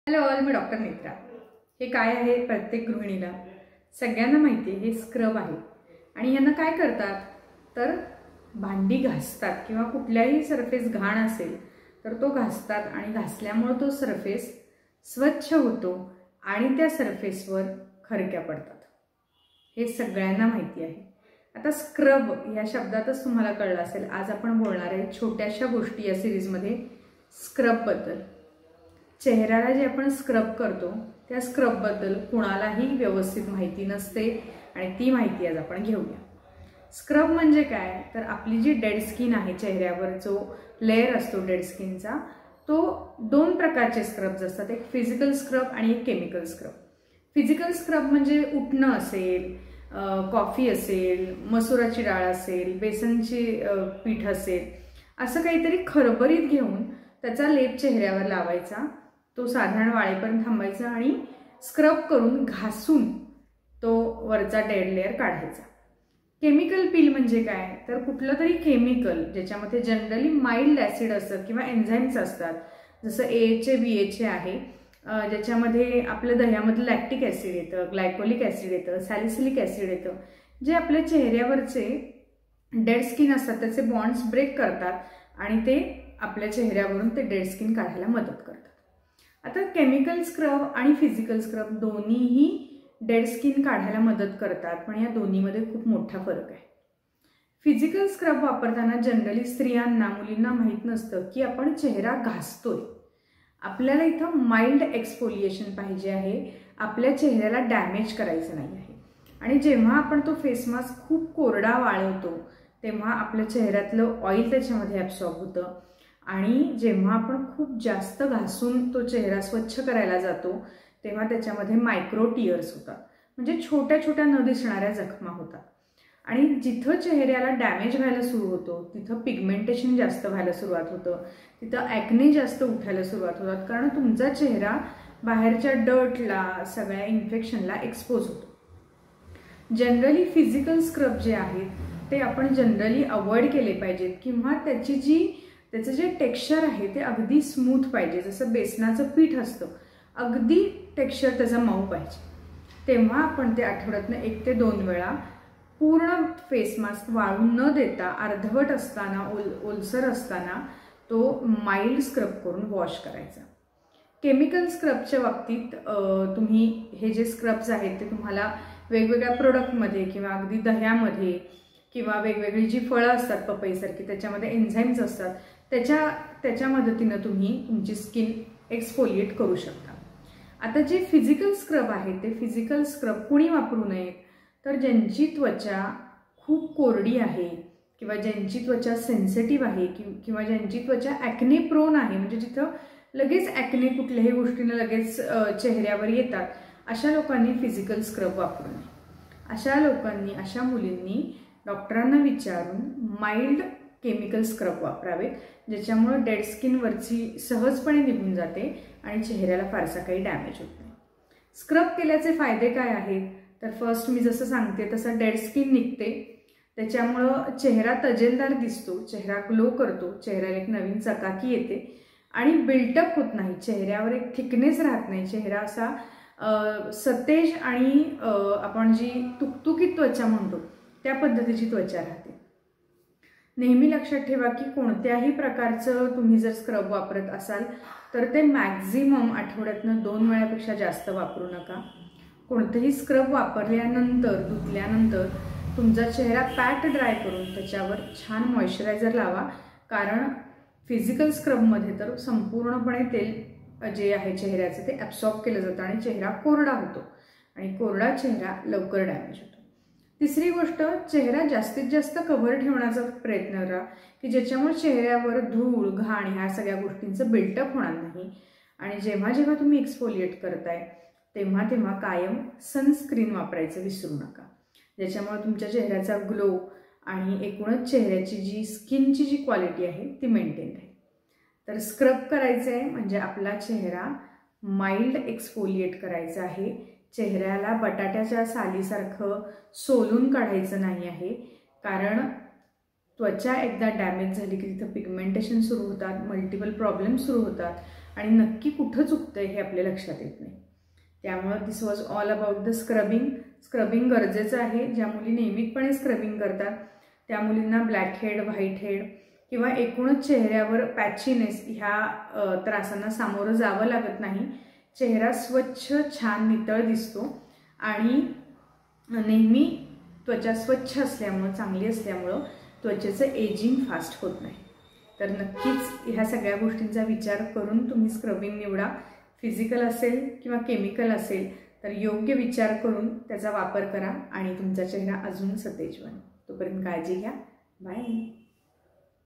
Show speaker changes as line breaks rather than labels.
Hello all, मी doctor Netra. हे काय आहे प्रत्येक गृहिणीला सगळ्यांना माहिती आहे, हे स्क्रब आहे। आणि यांना काय करतात तर भांडी घासतात किंवा कुठल्याही सरफेस घाण असेल तर तो घासतात आणि घासल्यामुळे तो सरफेस स्वच्छ होतो आणि त्या सरफेसवर खरक्या पडतात। हे सगळ्यांना माहिती आहे। आता स्क्रब या शब्दातच तुम्हाला कळलं असेल, आज आपण बोलणार आहे छोट्याशा गोष्टी या सिरीजमध्ये स्क्रब बद्दल। चेहऱ्याला जे आपण स्क्रब करतो त्या स्क्रब बद्दल कुणालाही व्यवस्थित माहिती नसते आणि ती माहिती आज आपण घेऊया। स्क्रब म्हणजे काय तर आपली जी डेड स्किन आहे, चेहऱ्यावर जो लेयर असतो डेड स्किनचा, तो दोन प्रकारचे स्क्रब्स असतात, एक फिजिकल स्क्रब आणि एक केमिकल स्क्रब। फिजिकल स्क्रब म्हणजे उठणं असेल, कॉफी असेल, मसुराची डाळ असेल, बेसनची पीठ असेल, असं काहीतरी खरबरीत घेऊन त्याचा लेप चेहऱ्यावर लावायचा, तो साधारण वाळेपर्यंत थांबायचा आणि स्क्रब करून घासून तो वरचा डेड लेअर काढायचा। केमिकल पील म्हणजे काय तर कुठलं तरी केमिकल ज्याच्यामध्ये जनरली माइल्ड ॲसिड असतं किंवा एन्झाईम्स असतात, जसं AHA BHA आहे, ज्याच्यामध्ये आपलं दह्यामधलं लॅक्टिक ॲसिड येतं, ग्लायकोलिक ॲसिड येतं, सॅलिसिलिक ॲसिड येतं, जे आपल्या चेहऱ्यावरचे डेड स्किन असतात त्याचे बॉन्ड्स ब्रेक करतात आणि ते आपल्या चेहऱ्यावरून ते डेड स्किन काढायला मदत करतात। आता केमिकल स्क्रब आणि फिजिकल स्क्रब दोन्हीही डेड स्किन काढायला मदत करतात, पण या दोन्हीमध्ये खूप मोठा फरक आहे। फिजिकल स्क्रब वापरताना जनरली स्त्रियांना, मुलींना माहीत नसतं की आपण चेहरा घासतोय। आपल्याला इथं माइल्ड एक्सफोलिएशन पाहिजे आहे, आपल्या चेहऱ्याला डॅमेज करायचं नाही आहे। आणि जेव्हा आपण तो फेस मास्क खूप कोरडा वाळवतो तेव्हा आपल्या चेहऱ्यातलं ऑइल त्याच्यामध्ये ॲब्सॉर्ब होतं आणि जेव्हा आपण खूप जास्त घासून तो चेहरा स्वच्छ करायला जातो तेव्हा त्याच्यामध्ये मायक्रो टिअर्स होतात, म्हणजे छोट्या छोट्या न दिसणाऱ्या जखमा होतात। आणि जिथं चेहऱ्याला डॅमेज व्हायला सुरू होतो तिथं पिगमेंटेशन जास्त व्हायला सुरुवात होतं, तिथं ॲक्ने जास्त उठायला सुरुवात होतात, कारण तुमचा चेहरा बाहेरच्या डर्टला, सगळ्या इन्फेक्शनला एक्सपोज होतो। जनरली फिजिकल स्क्रब जे आहेत ते आपण जनरली अवॉइड केले पाहिजेत किंवा त्याचं जे टेक्स्चर आहे ते अगदी स्मूथ पाहिजे, जसं बेसनाचं पीठ असतं अगदी टेक्स्चर त्याचं मऊ पाहिजे। तेव्हा आपण ते आठवड्यातनं 1 ते 2 वेळा पूर्ण फेस मास्क वाळून न देता अर्धवट असताना, ओलसर असताना तो माइल्ड स्क्रब करून वॉश करायचा। केमिकल स्क्रबच्या बाबतीत तुम्ही हे जे स्क्रब्स आहेत ते तुम्हाला वेगवेगळ्या प्रोडक्टमध्ये किंवा अगदी दह्यामध्ये किंवा वेगवेगळी जी फळं असतात पपईसारखी त्याच्यामध्ये एन्झाईम्स असतात त्याच्या मदतीनं तुम्ही तुमची स्किन एक्सफोलिएट करू शकता। आता जे फिजिकल स्क्रब आहे ते फिजिकल स्क्रब कुणी वापरू नये तर ज्यांची त्वचा खूप कोरडी आहे किंवा ज्यांची त्वचा सेन्सिटिव्ह आहे किंवा ज्यांची त्वचा ॲक्ने प्रोन आहे, म्हणजे जिथं लगेच ॲक्ने कुठल्याही गोष्टीनं लगेच चेहऱ्यावर येतात, अशा लोकांनी फिजिकल स्क्रब वापरू नये। अशा लोकांनी, अशा मुलींनी डॉक्टरांना विचारून माइल्ड केमिकल स्क्रब वापरावे, ज्याच्यामुळे डेड स्किनवरची सहजपणे निघून जाते आणि चेहऱ्याला फारसा काही डॅमेज होत नाही। स्क्रब केल्याचे फायदे काय आहेत तर फर्स्ट मी जसं सांगते तसं डेड स्किन निघते, त्याच्यामुळं चेहरा तजेलदार दिसतो, चेहरा ग्लो करतो, चेहऱ्याला एक नवीन चकाकी येते आणि बिल्टअप होत नाही, चेहऱ्यावर एक थिकनेस राहत नाही, चेहरा असा सतेज आणि आपण जी तुकतुकीत त्वचा म्हणतो त्या पद्धतीची त्वचा राहते। नेहमी लक्षात ठेवा की कोणत्याही प्रकारचं तुम्ही जर स्क्रब वापरत असाल तर ते मॅक्झिमम आठवड्यातनं 2 वेळापेक्षा जास्त वापरू नका। कोणतेही स्क्रब वापरल्यानंतर, धुतल्यानंतर तुमचा चेहरा पॅट ड्राय करून त्याच्यावर छान मॉइश्चरायझर लावा, कारण फिजिकल स्क्रबमध्ये तर संपूर्णपणे तेल जे आहे चेहऱ्याचं ते ॲब्सॉर्ब केलं जातं आणि चेहरा कोरडा होतो आणि कोरडा चेहरा लवकर डॅमेज होतो। तिसरी गोष्ट, चेहरा जास्तीत जास्त कव्हर ठेवण्याचा प्रयत्न करा की ज्याच्यामुळे चेहऱ्यावर धूळ, घाण ह्या सगळ्या गोष्टींचं बिल्टअप होणार नाही। आणि जेव्हा जेव्हा तुम्ही एक्सफोलिएट करताय तेव्हा कायम सनस्क्रीन वापरायचं विसरू नका, ज्याच्यामुळे तुमच्या चेहऱ्याचा ग्लो आणि एकूणच चेहऱ्याची जी स्किनची जी क्वालिटी आहे ती मेंटेन राहील। तर स्क्रब करायचं आहे म्हणजे आपला चेहरा माइल्ड एक्सफोलिएट करायचा आहे, चेहऱ्याला बटाट्याच्या सालीसारखं सोलून काढायचं नाही आहे, कारण त्वचा एकदा डॅमेज झाली की तिथं पिगमेंटेशन सुरू होतात, मल्टिपल प्रॉब्लेम सुरू होतात आणि नक्की कुठं चुकतं हे आपल्या लक्षात येत नाही. त्यामुळं this was all about the scrubbing. Scrubbing गरजेचं आहे. ज्या मुली नियमितपणे स्क्रबिंग करतात त्या मुलींना ब्लॅक हेड, व्हाईट हेड किंवा एकूणच चेहऱ्यावर पॅचीनेस ह्या त्रासांना सामोरं जावं लागत नाही. चेहरा स्वच्छ, छान, नितळ दिसतो आणि नेहमी त्वचा स्वच्छ असल्यामुळं, चांगली असल्यामुळं त्वचेचं एजिंग फास्ट होत नाही. तर नक्कीच ह्या सगळ्या गोष्टींचा विचार करून तुम्ही स्क्रबिंग निवडा. फिजिकल असेल किंवा केमिकल असेल तर योग्य विचार करून त्याचा वापर करा आणि तुमचा चेहरा अजून सतेज बनेल. तोपर्यंत काळजी घ्या. बाय.